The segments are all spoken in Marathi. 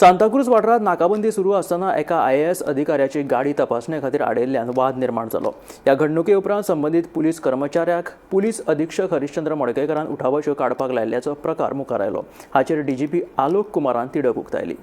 सांताक्रूज वाठारात नाकाबंदी सुरू असताना एका IAS अधिकाऱ्याची गाडी तपासणे खातीर आडयल्ल्यान वाद निर्माण जालो। या घडणुके उपरांत संबंधित पुलीस कर्मचाऱ्याक पुलीस अधीक्षक हरिश्चंद्र मडकयकारान उठावच्यो काडपाक लायिल्ल्याचो प्रकार मुखार आयलो। हाचेर DGP आलोक कुमारान तिडक उक्तायली।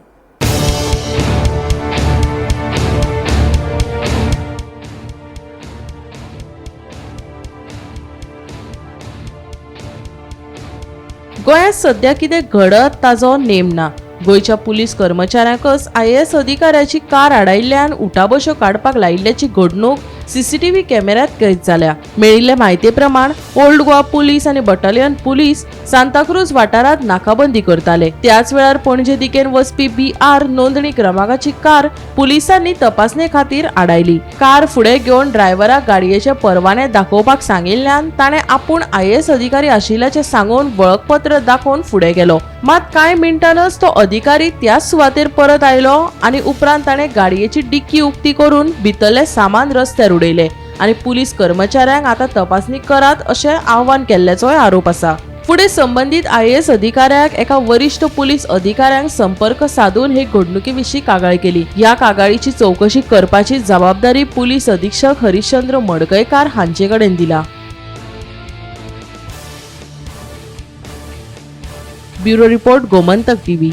गोंयांत सध्या कितें घडत ताचो नेम ना। गोयच्या पुलीस कर्मचाऱ्यांकच IAS अधिकाऱ्याची कार आडायिल्ल्यान उठाबशो काडपाक लायिल्ल्याची घडणूक CCTV कॅमेऱ्यात कैद जाल्या। मेळिल्ले म्हायती प्रमाण ओल्ड गोवा पुलीस आनी बटालियन पुलीस सांताक्रूज वाठारात नाकाबंदी करताले। त्याच वेळार पणजे दिकेन वचपी BR नोंदणी क्रमांकाची कार पुलिसांनी तपासणे खातीर आडायली। कार फुडें घेवन ड्रायव्हराक गाडयेचे परवाने दाखोवपाक सांगिल्ल्यान ताणें आपूण IAS अधिकारी आशिल्ल्याचें सांगून वळखपत्र दाखोवन फुडें गेलो। मात कांय मिनटांनच तो अधिकारी त्याच सुवातेर परत आयलो आनी उपरांत ताणें गाडयेची डिक्की उक्ती करून भितरले सामान रस्त्यार उडयले आनी पुलीस कर्मचाऱ्यांक आतां तपासणी करात अशें आव्हान केल्ल्याचोय आरोप आसा। फुडें संबंधीत IAS अधिकाऱ्याक एका वरिष्ठ पुलीस अधिकाऱ्यांक संपर्क साधून हे घडणुके विशीं कागाळ केली। ह्या कागाळीची चौकशी करपाची जबाबदारी पुलीस अधीक्षक हरिश्चंद्र मडकयकार हांचे कडेन दिला। Bureau report Gomantak TV।